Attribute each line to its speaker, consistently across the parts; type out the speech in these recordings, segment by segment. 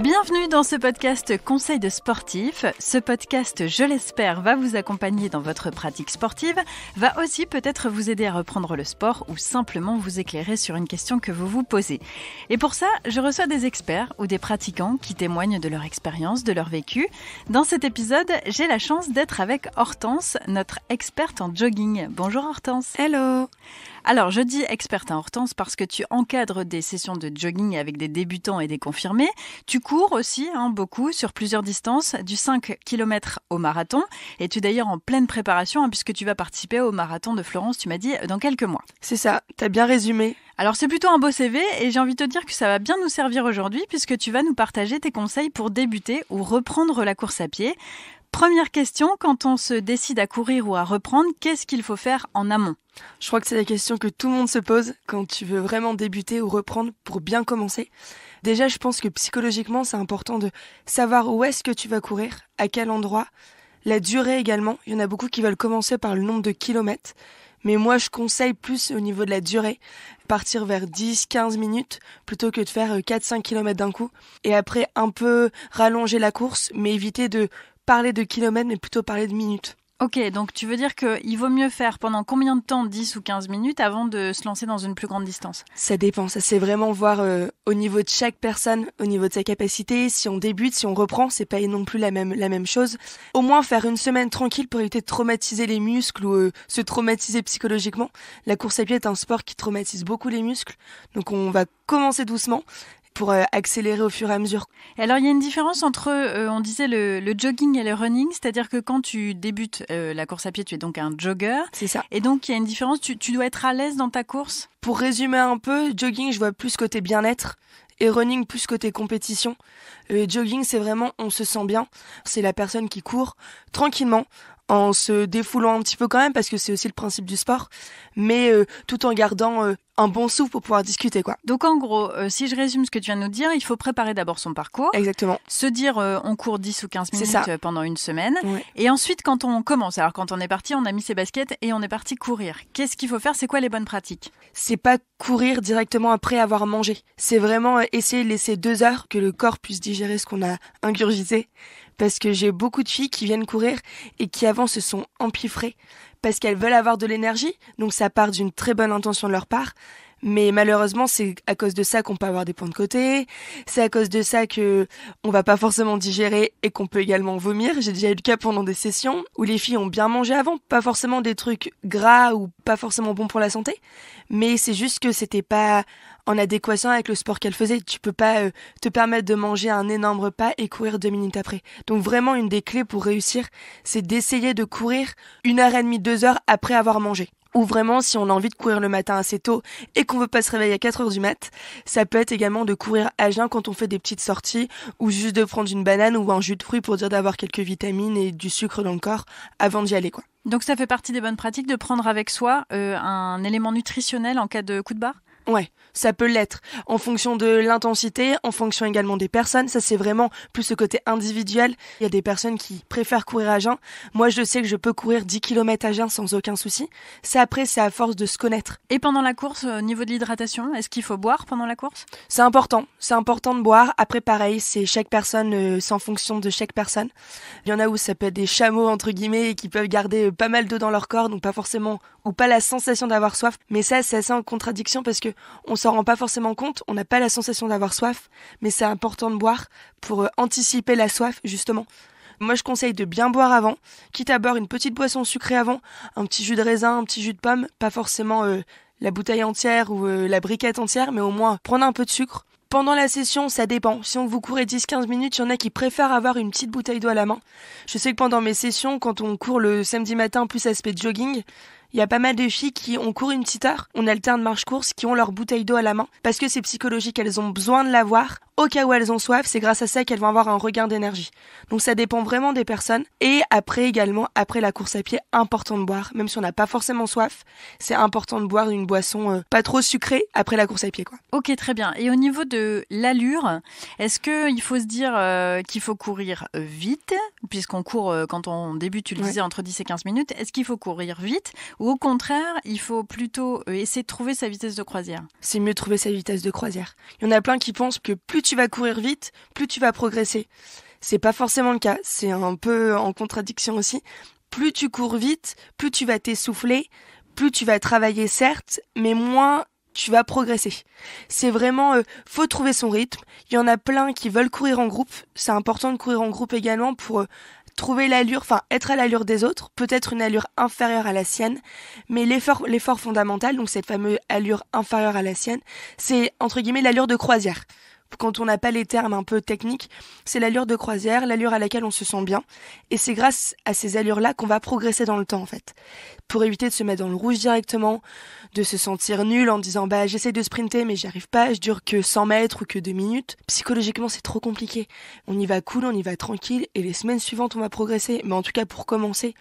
Speaker 1: Bienvenue dans ce podcast Conseil de sportif. Ce podcast, je l'espère, va vous accompagner dans votre pratique sportive, va aussi peut-être vous aider à reprendre le sport ou simplement vous éclairer sur une question que vous vous posez. Et pour ça, je reçois des experts ou des pratiquants qui témoignent de leur expérience, de leur vécu. Dans cet épisode, j'ai la chance d'être avec Hortense, notre experte en jogging. Bonjour Hortense.
Speaker 2: Hello.
Speaker 1: Alors, je dis experte en Hortense parce que tu encadres des sessions de jogging avec des débutants et des confirmés. Tu cours aussi, beaucoup, sur plusieurs distances, du 5 km au marathon. Et tu es d'ailleurs en pleine préparation puisque tu vas participer au marathon de Florence, tu m'as dit, dans quelques mois.
Speaker 2: C'est ça, t'as bien résumé.
Speaker 1: Alors, c'est plutôt un beau CV et j'ai envie de te dire que ça va bien nous servir aujourd'hui puisque tu vas nous partager tes conseils pour débuter ou reprendre la course à pied. Première question, quand on se décide à courir ou à reprendre, qu'est-ce qu'il faut faire en amont ?
Speaker 2: Je crois que c'est la question que tout le monde se pose quand tu veux vraiment débuter ou reprendre pour bien commencer. Déjà, je pense que psychologiquement, c'est important de savoir où est-ce que tu vas courir, à quel endroit, la durée également. Il y en a beaucoup qui veulent commencer par le nombre de kilomètres. Mais moi, je conseille plus au niveau de la durée, partir vers 10-15 minutes plutôt que de faire 4-5 kilomètres d'un coup. Et après, un peu rallonger la course, mais éviter de parler de kilomètres, mais plutôt parler de minutes.
Speaker 1: Ok, donc tu veux dire qu'il vaut mieux faire pendant combien de temps, 10 ou 15 minutes, avant de se lancer dans une plus grande distance ?
Speaker 2: Ça dépend, ça c'est vraiment voir au niveau de chaque personne, au niveau de sa capacité, si on débute, si on reprend, c'est pas non plus la même chose. Au moins faire une semaine tranquille pour éviter de traumatiser les muscles ou se traumatiser psychologiquement. La course à pied est un sport qui traumatise beaucoup les muscles, donc on va commencer doucement pour accélérer au fur et à mesure.
Speaker 1: Alors, il y a une différence entre, on disait, le jogging et le running, c'est-à-dire que quand tu débutes la course à pied, tu es donc un jogger.
Speaker 2: C'est ça.
Speaker 1: Et donc, il y a une différence, tu dois être à l'aise dans ta course ?
Speaker 2: Pour résumer un peu, jogging, je vois plus côté bien-être et running plus côté compétition. Jogging, c'est vraiment, on se sent bien. C'est la personne qui court tranquillement, en se défoulant un petit peu quand même, parce que c'est aussi le principe du sport, mais tout en gardant un bon souffle pour pouvoir discuter, quoi.
Speaker 1: Donc en gros, si je résume ce que tu viens de nous dire, il faut préparer d'abord son parcours.
Speaker 2: Exactement.
Speaker 1: Se dire on court 10 ou 15 minutes pendant une semaine.
Speaker 2: Ouais.
Speaker 1: Et ensuite, quand on commence, alors quand on est parti, on a mis ses baskets et on est parti courir. Qu'est-ce qu'il faut faire ? C'est quoi les bonnes pratiques ?
Speaker 2: C'est pas courir directement après avoir mangé. C'est vraiment essayer de laisser 2 heures que le corps puisse digérer ce qu'on a ingurgité. Parce que j'ai beaucoup de filles qui viennent courir et qui avant se sont empiffrées parce qu'elles veulent avoir de l'énergie, donc ça part d'une très bonne intention de leur part. Mais malheureusement, c'est à cause de ça qu'on peut avoir des points de côté, c'est à cause de ça que on va pas forcément digérer et qu'on peut également vomir. J'ai déjà eu le cas pendant des sessions où les filles ont bien mangé avant, pas forcément des trucs gras ou pas forcément bons pour la santé, mais c'est juste que c'était pas en adéquation avec le sport qu'elles faisaient. Tu peux pas te permettre de manger un énorme repas et courir 2 minutes après. Donc vraiment, une des clés pour réussir, c'est d'essayer de courir 1h30, 2 heures après avoir mangé. Ou vraiment, si on a envie de courir le matin assez tôt et qu'on veut pas se réveiller à 4 heures du mat, ça peut être également de courir à jeun quand on fait des petites sorties ou juste de prendre une banane ou un jus de fruits pour dire d'avoir quelques vitamines et du sucre dans le corps avant d'y aller, quoi.
Speaker 1: Donc ça fait partie des bonnes pratiques de prendre avec soi un élément nutritionnel en cas de coup de barre ?
Speaker 2: Ouais, ça peut l'être. En fonction de l'intensité, en fonction également des personnes. Ça, c'est vraiment plus le côté individuel. Il y a des personnes qui préfèrent courir à jeun. Moi, je sais que je peux courir 10 km à jeun sans aucun souci. Ça, après, c'est à force de se connaître.
Speaker 1: Et pendant la course, au niveau de l'hydratation, est-ce qu'il faut boire pendant la course ?
Speaker 2: C'est important. C'est important de boire. Après, pareil, c'est chaque personne, c'est en fonction de chaque personne. Il y en a où ça peut être des chameaux, entre guillemets, et qui peuvent garder pas mal d'eau dans leur corps, donc pas forcément, ou pas la sensation d'avoir soif. Mais ça, c'est assez en contradiction parce que on s'en rend pas forcément compte, on n'a pas la sensation d'avoir soif, mais c'est important de boire pour anticiper la soif, justement. Moi, je conseille de bien boire avant, quitte à boire une petite boisson sucrée avant, un petit jus de raisin, un petit jus de pomme, pas forcément la bouteille entière ou la briquette entière, mais au moins prendre un peu de sucre. Pendant la session, ça dépend. Si on vous courait 10-15 minutes, il y en a qui préfèrent avoir une petite bouteille d'eau à la main. Je sais que pendant mes sessions, quand on court le samedi matin plus aspect jogging, il y a pas mal de filles qui ont couru une petite heure, on alterne marche-course, qui ont leur bouteille d'eau à la main, parce que c'est psychologique, elles ont besoin de l'avoir. Au cas où elles ont soif, c'est grâce à ça qu'elles vont avoir un regain d'énergie. Donc ça dépend vraiment des personnes. Et après également, après la course à pied, important de boire. Même si on n'a pas forcément soif, c'est important de boire une boisson pas trop sucrée après la course à pied, quoi.
Speaker 1: Ok, très bien. Et au niveau de l'allure, est-ce qu'il faut se dire qu'il faut courir vite, puisqu'on court quand on débute, tu le disais, entre 10 et 15 minutes, est-ce qu'il faut courir vite Ou au contraire, il faut plutôt essayer de trouver sa vitesse de croisière?
Speaker 2: C'est mieux de trouver sa vitesse de croisière. Il y en a plein qui pensent que plus tu vas courir vite, plus tu vas progresser. C'est pas forcément le cas, c'est un peu en contradiction aussi. Plus tu cours vite, plus tu vas t'essouffler, plus tu vas travailler certes, mais moins tu vas progresser. C'est vraiment, faut trouver son rythme. Il y en a plein qui veulent courir en groupe. C'est important de courir en groupe également pour trouver l'allure, enfin être à l'allure des autres, peut-être une allure inférieure à la sienne, mais l'effort fondamental, donc cette fameuse allure inférieure à la sienne, c'est entre guillemets l'allure de croisière. Quand on n'a pas les termes un peu techniques, c'est l'allure de croisière, l'allure à laquelle on se sent bien. Et c'est grâce à ces allures-là qu'on va progresser dans le temps, en fait. Pour éviter de se mettre dans le rouge directement, de se sentir nul en disant « j'essaie de sprinter mais j'y arrive pas, je dure que 100 mètres ou que 2 minutes ». Psychologiquement, c'est trop compliqué. On y va cool, on y va tranquille, et les semaines suivantes, on va progresser. Mais en tout cas, pour commencer,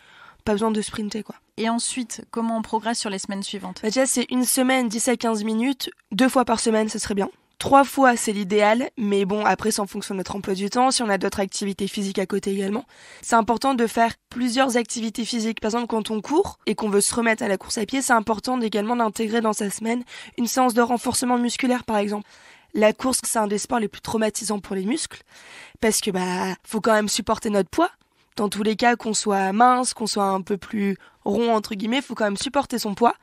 Speaker 2: pas besoin de sprinter, quoi.
Speaker 1: Et ensuite, comment on progresse sur les semaines suivantes?
Speaker 2: Déjà, c'est une semaine, 10 à 15 minutes, 2 fois par semaine, ce serait bien. 3 fois, c'est l'idéal, mais bon, après, c'est en fonction de notre emploi du temps, si on a d'autres activités physiques à côté également. C'est important de faire plusieurs activités physiques. Par exemple, quand on court et qu'on veut se remettre à la course à pied, c'est important également d'intégrer dans sa semaine une séance de renforcement musculaire, par exemple. La course, c'est un des sports les plus traumatisants pour les muscles, parce que faut quand même supporter notre poids. Dans tous les cas, qu'on soit mince, qu'on soit un peu plus rond, entre guillemets, faut quand même supporter son poids.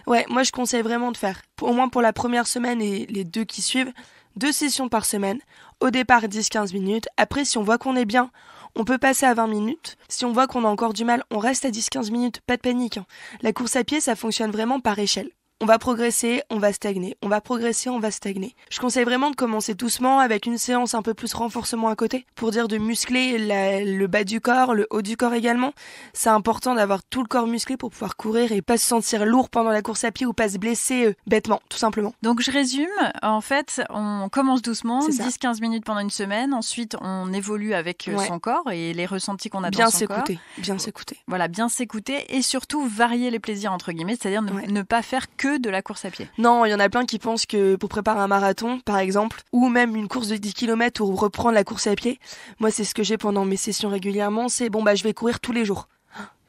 Speaker 2: Ouais, moi je conseille vraiment de faire, au moins pour la première semaine et les 2 qui suivent, 2 sessions par semaine. Au départ 10-15 minutes. Après, si on voit qu'on est bien, on peut passer à 20 minutes. Si on voit qu'on a encore du mal, on reste à 10-15 minutes. Pas de panique. La course à pied, ça fonctionne vraiment par échelle. On va progresser, on va stagner. On va progresser, on va stagner. Je conseille vraiment de commencer doucement avec une séance un peu plus renforcement à côté pour dire de muscler le bas du corps, le haut du corps également. C'est important d'avoir tout le corps musclé pour pouvoir courir et pas se sentir lourd pendant la course à pied ou pas se blesser bêtement, tout simplement.
Speaker 1: Donc je résume, en fait, on commence doucement, 10-15 minutes pendant une semaine, ensuite on évolue avec son corps et les ressentis qu'on a dans son corps.
Speaker 2: Bien s'écouter.
Speaker 1: Voilà, bien s'écouter et surtout varier les plaisirs entre guillemets, c'est-à-dire ne pas faire que de la course à pied.
Speaker 2: Non, il y en a plein qui pensent que pour préparer un marathon, par exemple, ou même une course de 10 km ou reprendre la course à pied, moi c'est ce que j'ai pendant mes sessions régulièrement, c'est je vais courir tous les jours.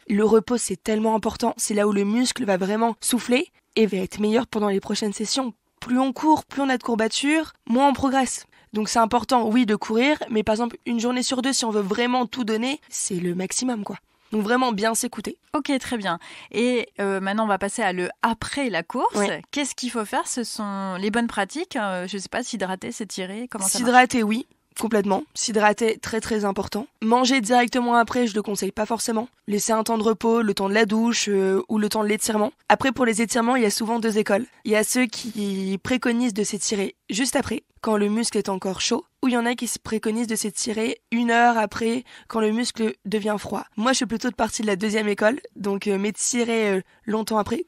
Speaker 2: Le repos, c'est tellement important, c'est là où le muscle va vraiment souffler et va être meilleur pendant les prochaines sessions. Plus on court, plus on a de courbatures, moins on progresse. Donc c'est important, oui, de courir, mais par exemple, une journée sur 2, si on veut vraiment tout donner, c'est le maximum, quoi. Donc vraiment bien s'écouter.
Speaker 1: Ok, très bien. Et maintenant, on va passer à le après la course. Ouais. Qu'est-ce qu'il faut faire? Ce sont les bonnes pratiques. Je ne sais pas, s'hydrater, s'étirer, comment ça marche?
Speaker 2: S'hydrater, oui. Complètement. S'hydrater, très très important. Manger directement après, je le conseille pas forcément. Laisser un temps de repos, le temps de la douche ou le temps de l'étirement. Après, pour les étirements, il y a souvent 2 écoles. Il y a ceux qui préconisent de s'étirer juste après, quand le muscle est encore chaud, ou il y en a qui se préconisent de s'étirer 1 heure après, quand le muscle devient froid. Moi, je suis plutôt de partie de la 2e école, donc m'étirer longtemps après.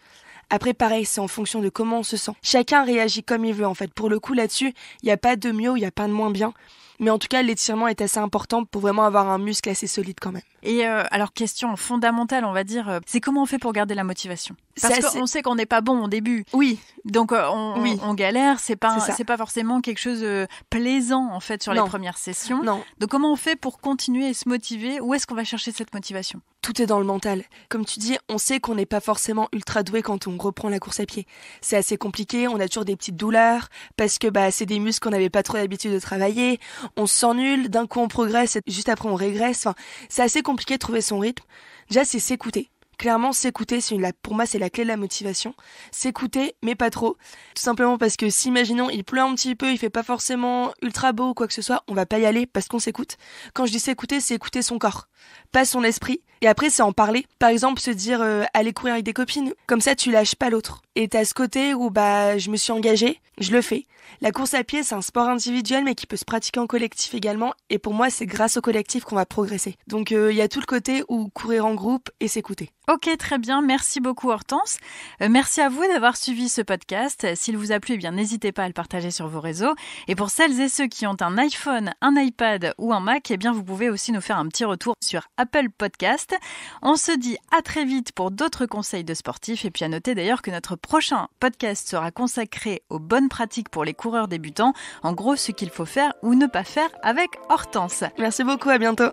Speaker 2: Après, pareil, c'est en fonction de comment on se sent. Chacun réagit comme il veut, en fait. Pour le coup, là-dessus, il n'y a pas de mieux ou il n'y a pas de moins bien. Mais en tout cas, l'étirement est assez important pour vraiment avoir un muscle assez solide quand même.
Speaker 1: Et alors, question fondamentale, on va dire, c'est comment on fait pour garder la motivation? Parce qu'on sait qu'on n'est pas bon au début.
Speaker 2: Oui.
Speaker 1: Donc, on galère, c'est pas forcément quelque chose de plaisant, en fait, sur les premières sessions.
Speaker 2: Non.
Speaker 1: Donc, comment on fait pour continuer et se motiver? Où est-ce qu'on va chercher cette motivation?
Speaker 2: Tout est dans le mental. Comme tu dis, on sait qu'on n'est pas forcément ultra doué quand on reprend la course à pied. C'est assez compliqué, on a toujours des petites douleurs, parce que c'est des muscles qu'on n'avait pas trop l'habitude de travailler, on se sent nul, d'un coup on progresse, et juste après on régresse. Enfin, c'est assez compliqué de trouver son rythme. Déjà, c'est s'écouter. Clairement, s'écouter, pour moi, c'est la clé de la motivation. S'écouter, mais pas trop. Tout simplement parce que si, imaginons, il pleut un petit peu, il fait pas forcément ultra beau ou quoi que ce soit, on va pas y aller parce qu'on s'écoute. Quand je dis s'écouter, c'est écouter son corps, pas son esprit. Et après, c'est en parler. Par exemple, se dire, aller courir avec des copines. Comme ça, tu lâches pas l'autre. Et t'as ce côté où, je me suis engagée, je le fais. La course à pied, c'est un sport individuel, mais qui peut se pratiquer en collectif également. Et pour moi, c'est grâce au collectif qu'on va progresser. Donc, il y a tout le côté où courir en groupe et s'écouter.
Speaker 1: Ok, très bien. Merci beaucoup, Hortense. Merci à vous d'avoir suivi ce podcast. S'il vous a plu, n'hésitez pas à le partager sur vos réseaux. Et pour celles et ceux qui ont un iPhone, un iPad ou un Mac, vous pouvez aussi nous faire un petit retour sur Apple Podcast. On se dit à très vite pour d'autres conseils de sportifs. Et puis à noter d'ailleurs que notre prochain podcast sera consacré aux bonnes pratiques pour les coureurs débutants. En gros, ce qu'il faut faire ou ne pas faire avec Hortense.
Speaker 2: Merci beaucoup, à bientôt.